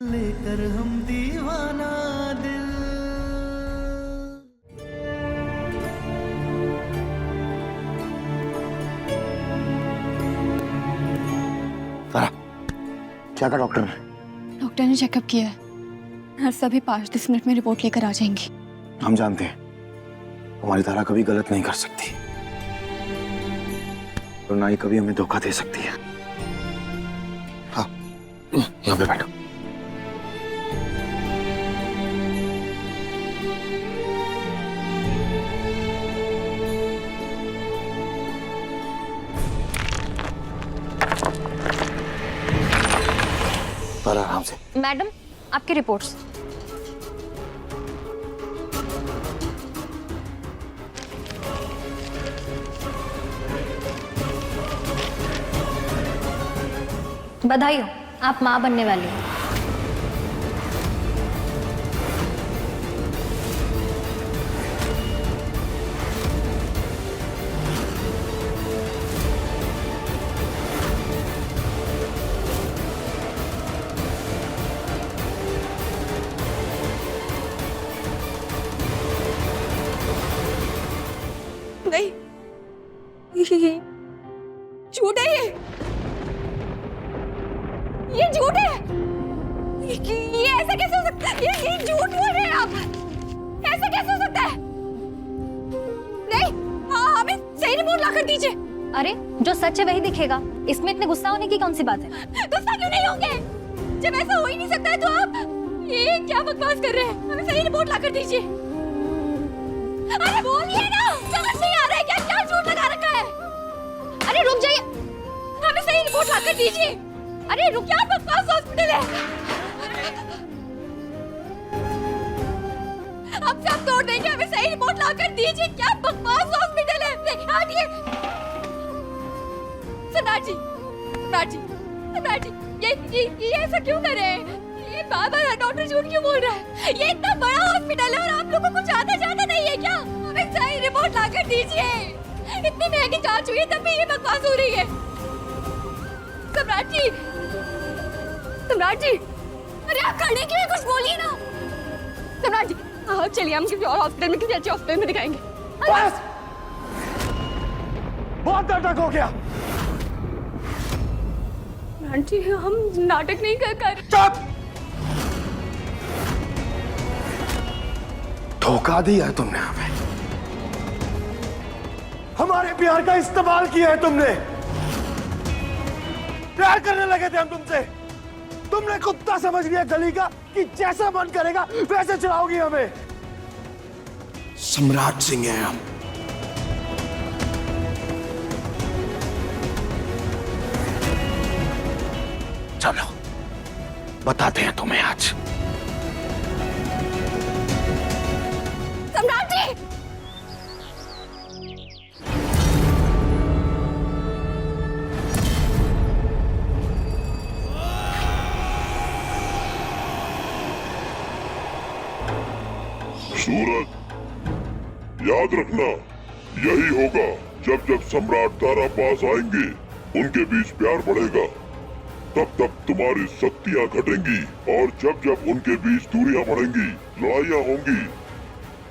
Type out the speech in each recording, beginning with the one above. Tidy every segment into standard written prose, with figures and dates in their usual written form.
लेकर हम दीवाना दिल। सारा, क्या कहा डॉक्टर ने? डॉक्टर ने चेकअप किया है। नर्स अभी 5-10 मिनट में रिपोर्ट लेकर आ जाएंगी। हम जानते हैं हमारी तारा कभी गलत नहीं कर सकती और ना ही कभी हमें धोखा दे सकती है। हाँ, यहाँ पे बैठो। तारा आराम से। मैडम, आपकी रिपोर्ट्स। बधाई हो, आप माँ बनने वाली हो। नहीं, ये झूठ है। ये झूठ है। ये ऐसा कैसे हो सकता है? ये झूठ बोल रहे हैं आप। ऐसा कैसे हो सकता है? नहीं, हमें सही रिपोर्ट लाकर दीजिए। अरे, जो सच है वही दिखेगा। इसमें इतने गुस्सा होने की कौन सी बात है? गुस्सा क्यों नहीं होंगे? जब ऐसा हो ही नहीं सकता है तो आप ये क्या बकवास कर रहे हैं? हमें सही रिपोर्ट लाकर दीजिए। अरे बोलिए ना, समझ नहीं आ रहा है क्या? क्या झूठ लगा रखा है? अरे रुक जाइए। हमें सही रिपोर्ट लाकर दीजिए। अरे रुक, क्या बकवास हॉस्पिटल है? हम सब तोड़ देंगे, हमें सही रिपोर्ट लाकर दीजिए। क्या बकवास हॉस्पिटल है? हटिए। सरदार जी, सरदार जी, सरदार जी, ये ऐसा क्यों कर रहे हैं? ये बार-बार डॉक्टर झूठ क्यों बोल रहा है? ये इतना बड़ा हॉस्पिटल है और आप लोगों को कुछ आता जाता नहीं है क्या? हमें सही रिपोर्ट लाकर दीजिए। इतनी महंगी जांच हुई है तब भी ये बकवास हो रही है। सम्राट जी, सम्राट जी, अरे आप खड़े क्यों हैं? कुछ बोलिए ना। सम्राट जी, चलिए हम किसी और हॉस्पिटल में, किसी अच्छे हॉस्पिटल में दिखाएंगे। बस! बहुत नाटक हो गया। सम्राट जी, हम नाटक नहीं कर। चुप! धोखा दिया है तुमने हमें। हमारे प्यार का इस्तेमाल किया है तुमने। प्यार करने लगे थे हम तुमसे। तुमने कुत्ता समझ लिया गली का कि जैसा मन करेगा वैसे चलाओगी हमें। सम्राट सिंह हैं हम। चलो बताते हैं तुम्हें आज। सम्राट जी, सूरज, याद रखना, यही होगा जब जब सम्राट तारा पास आएंगे, उनके बीच प्यार बढ़ेगा, तब तब तुम्हारी शक्तियां घटेंगी और जब जब उनके बीच दूरियां बढ़ेंगी, लड़ाइयां होंगी,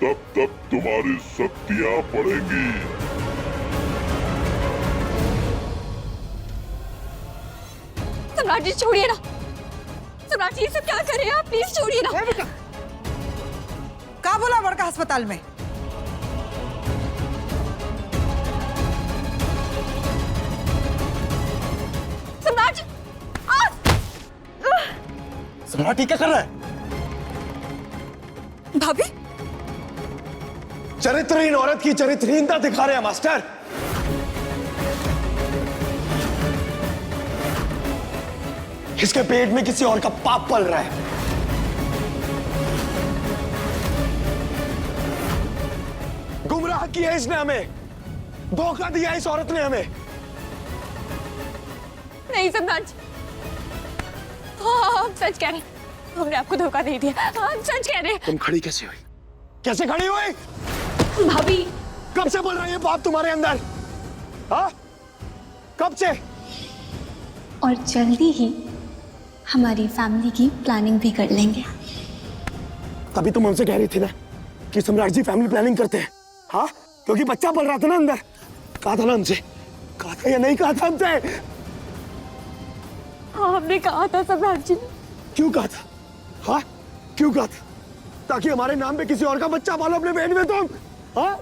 तब तब तुम्हारी शक्तियां बढ़ेंगी। सम्राट जी छोड़िए ना। सम्राट जी, ये सब क्या कर रहे हैं आप? प्लीज छोड़िए ना। का बोला बड़का अस्पताल में? सम्राट जी, सम्राट क्या कर रहा है? भाभी, चरित्रहीन औरत की चरित्रहीनता दिखा रहे हैं मास्टर। इसके पेट में किसी और का पाप पल रहा है। गुमराह किया इसने हमें, धोखा दिया इस औरत ने हमें। नहीं सम्राट जी, हम सच कह रहे हैं। हमने आपको धोखा नहीं दिया, हम सच कह रहे हैं। तुम खड़ी कैसे हुई? कैसे खड़ी हुई? भाभी, कब से बोल रही है बाप तुम्हारे अंदर? हाँ, कब से? और जल्दी ही हमारी फैमिली की प्लानिंग भी कर लेंगे। तभी तुम हमसे कह रही थी ना कि सम्राट जी फैमिली प्लानिंग करते हैं। हाँ, क्योंकि बच्चा पल रहा था ना अंदर। कहा था ना हमसे, कहा था या नहीं कहा था हमसे? हाँ, हमने कहा था सम्राट जी। क्यों कहा था? हाँ, क्यों कहा था? ताकि हमारे नाम पे किसी और का बच्चा पालो अपने पेट में तुम। हाँ,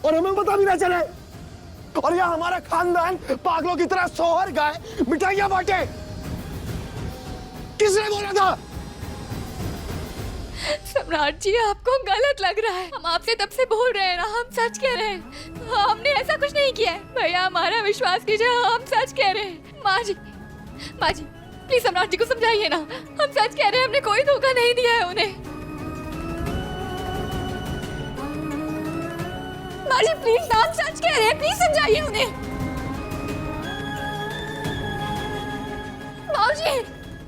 और हमें पता भी ना चले। और यह हमारा खानदान पागलों की तरह सोहर गाए मिठाइयां बांटे। किसने बोला था? सम्राट जी, आपको गलत लग रहा है। हम आपसे तब से बोल रहे हैं ना, हम सच कह रहे हैं। हमने ऐसा कुछ नहीं किया है। भैया, हमारा विश्वास कीजिए, हम सच कह रहे हैं। माँ जी, प्लीज सम्राट जी को समझाइए ना। हम सच कह रहे हैं, हमने कोई धोखा नहीं दिया है उन्हें। माँ जी प्लीज, हम सच कह रहे हैं, प्लीज समझाइए उन्हें।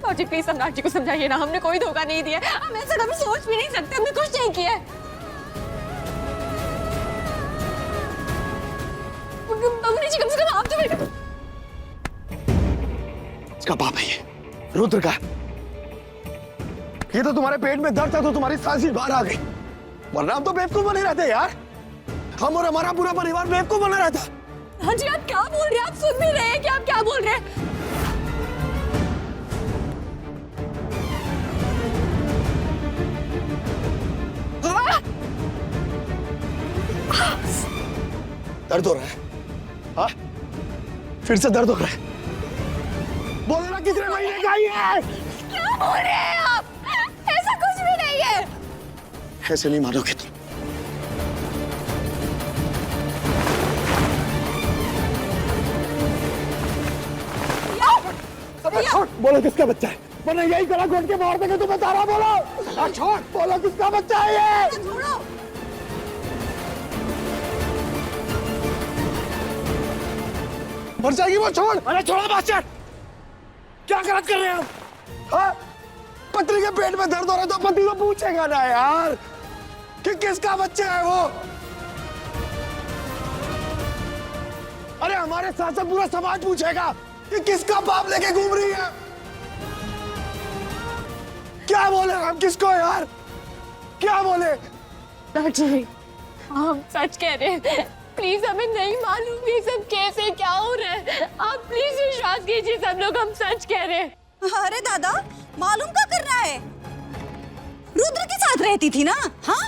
माँ जी प्लीज सम्राट जी को समझाइए ना, हमने कोई धोखा नहीं दिया। हम ऐसा कभी सोच भी नहीं सकते, हमने कुछ नहीं किया है। मम्मी जी, कम से कम आप तो मेरे इसका बाप है ये, रुद्र का। ये तो तुम्हारे पेट में दर्द था तो तुम्हारी सांस ही बाहर आ गई, वरना हम तो बेवकूफ बने रहते यार। हम और हमारा पूरा परिवार बेवकूफ बना रहता। हाँ जी, आप क्या बोल रहे हैं? आप सुन भी रहे हैं कि आप क्या बोल रहे हैं? दर्द हो रहा है? हाँ, फिर से दर्द हो रहा है? बोलो ना, कितने महीने का ये है? क्या बोल रहे हैं आप? ऐसा कुछ भी नहीं है। ऐसे नहीं मानोगे तुम। छोड़, बोलो किसका बच्चा है? वरना यही गला घोट के मार देंगे तुम्हें। तारा बोलो। छोड़, बोलो किसका बच्चा है ये? छोड़ो। मर जाएगी वो। छोड़। अरे छोड़ो बादशाह, क्या गलत कर रहे हैं हम? हाँ, पत्नी के पेट में दर्द हो रहा है तो पति को पूछेगा ना यार कि किसका बच्चा है वो। अरे हमारे साथ साथ पूरा समाज पूछेगा कि किसका बाप लेके घूम रही है। क्या बोले हम किसको यार? क्या बोले? हम सच कह रहे हैं, प्लीज हमें नहीं मालूम ये सब कैसे क्या हो रहा है। आप प्लीज विश्वास कीजिए, सब लोग हम सच कह रहे हैं। अरे दादा, मालूम क्या कर रहा है? रुद्र के साथ रहती थी ना। हाँ,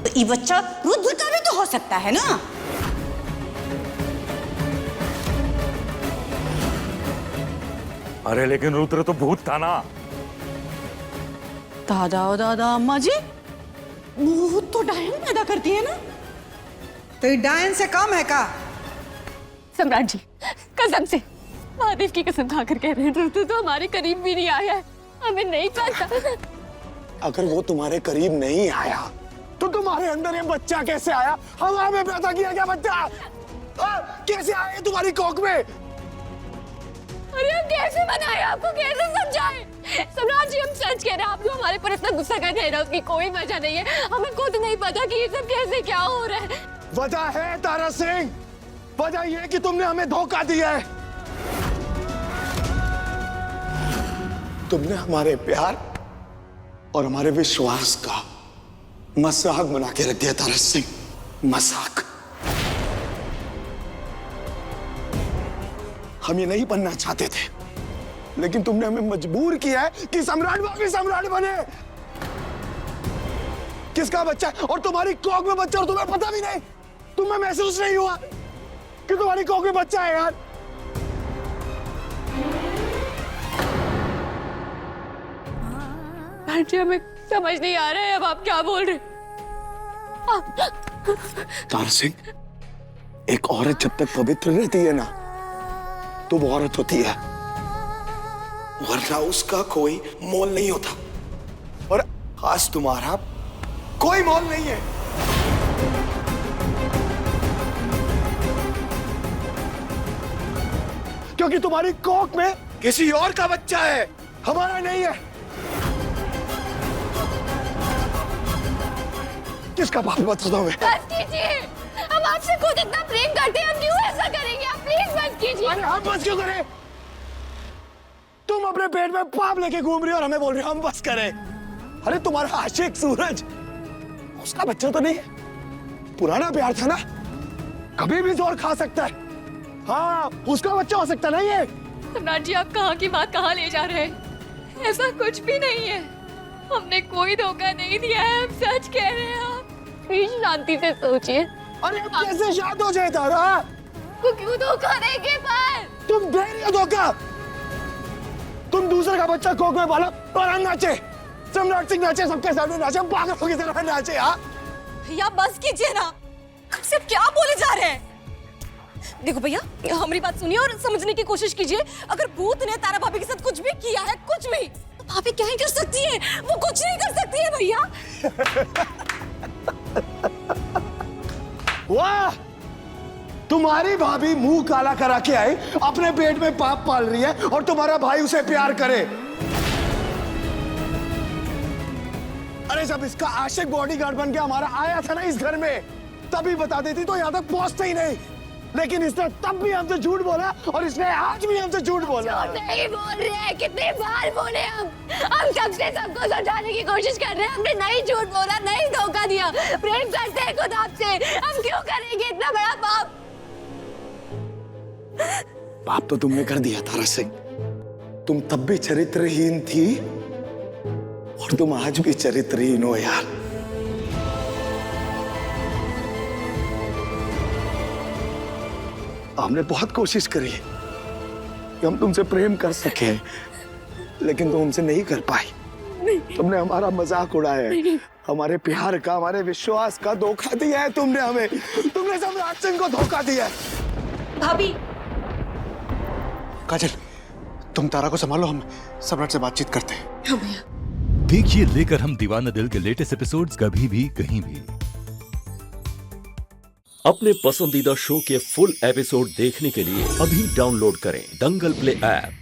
तो ये बच्चा रुद्र का भी तो हो सकता है ना। अरे लेकिन रुद्र तो भूत था ना। दादा ओ दादा, अम्मा जी, भूत तो डायन पैदा करती है ना। तो ये डायन से कम है का? सम्राट जी, कसम से, महादेव की कसम खाकर कह रहे हैं, रुद्र तो हमारे करीब भी नहीं आया है। हमें नहीं पता। अगर वो तुम्हारे करीब नहीं आया तो तुम्हारे अंदर ये बच्चा कैसे आया? हवा में पैदा किया क्या बच्चा? कैसे आया तुम्हारी कोख में? अरे हम कैसे बनाए, आपको कैसे समझाएं? सम्राट जी, हम सच कह रहे हैं, आप लोग हमारे पर इतना गुस्सा कर रहे हैं, उसकी कोई वजह नहीं है। हमें खुद नहीं पता कि ये सब कैसे क्या हो रहा है। वजह है तारा सिंह, वजह ये है कि तुमने हमें धोखा दिया है। तुमने हमारे प्यार और हमारे विश्वास का मजाक बना के रख दिया तारा सिंह, मजाक। हम ये नहीं बनना चाहते थे, लेकिन तुमने हमें मजबूर किया है कि सम्राट वाकई सम्राट बने। किसका बच्चा है? और तुम्हारी कोख में बच्चा और तुम्हें पता भी नहीं। तुम्हें महसूस नहीं हुआ कि तुम्हारी कोख में बच्चा है यार? जी, हमें समझ नहीं आ रहा है अब आप क्या बोल रहे। तारा सिंह, एक औरत जब तक पवित्र रहती है ना तो वो औरत होती है, वरना उसका कोई मोल नहीं होता। और आज तुम्हारा कोई मोल नहीं है। क्योंकि तुम्हारी कोख में किसी और का बच्चा है, हमारा नहीं है। किसका बाप बता दो मैं। बस कीजिए, हम आपसे खुद इतना प्रेम करते हैं, हम क्यों ऐसा करेंगे? आप प्लीज बस कीजिए। अरे हम बस क्यों करें? तुम अपने पेट में पाप लेके घूम रही हो और हमें बोल रही हो हम बस करें। अरे तुम्हारा आशिक सूरज, उसका बच्चा तो नहीं है, पुराना प्यार था ना, कभी भी जोर खा सकता है। हाँ, उसका बच्चा हो सकता नहीं है। सम्राट जी, आप कहाँ की बात कहाँ ले जा रहे हैं? ऐसा कुछ भी नहीं है, हमने कोई धोखा नहीं दिया है, हम सच कह रहे हैं। आप प्लीज शांति से सोचिए। अरे अब कैसे शांत हो जाए तारा? को क्यों धोखा देंगे? पर तुम दे रही हो धोखा। तुम दूसरे का बच्चा कोख में पाला और हम नाचे, सम्राट सिंह नाचे, सबके सामने नाचे, पागलों की तरह नाचे। हाँ, भैया बस कीजिए ना, सिर्फ क्या बोले जा रहे हैं? देखो भैया, हमारी बात सुनिए और समझने की कोशिश कीजिए। अगर भूत ने तारा भाभी के साथ कुछ भी किया है, कुछ भी, तो भाभी क्या ही कर सकती है? वो कुछ नहीं कर सकती है भैया। वाह, तुम्हारी भाभी मुंह काला करा के आई, अपने पेट में पाप पाल रही है और तुम्हारा भाई उसे प्यार करे। अरे जब इसका आशिक बॉडीगार्ड बन के हमारा आया था ना इस घर में, तभी बता देती तो यहाँ तक पहुंचते ही नहीं। लेकिन इसने तब भी हमसे झूठ बोला और इसने आज भी हमसे झूठ बोला। नहीं बोल रहे हैं, कितनी बार बोले हम सबसे सबको समझाने की कोशिश कर रहे हैं। हमने नहीं झूठ बोला, नहीं धोखा दिया, प्रेम करते हैं खुद आपसे, हम क्यों करेंगे इतना बड़ा पाप? पाप तो तुमने कर दिया तारा सिंह, तुम तब भी चरित्रहीन थी और तुम आज भी चरित्रहीन हो यार। हमने बहुत कोशिश करी कि हम तुमसे प्रेम कर सके, लेकिन तुम हमसे नहीं कर पाई। तुमने हमारा मजाक उड़ाया है, हमारे प्यार का, हमारे विश्वास का धोखा दिया है तुमने हमें। तुमने सम्राट सिंह को धोखा दिया है। भाभी, काजल, तुम तारा को संभालो, हम सम्राट से बातचीत करते हैं। हाँ भैया। देखिए लेकर हम दीवाना दिल के लेटेस्ट एपिसोड्स कभी भी कहीं भी। अपने पसंदीदा शो के फुल एपिसोड देखने के लिए अभी डाउनलोड करें दंगल प्ले ऐप।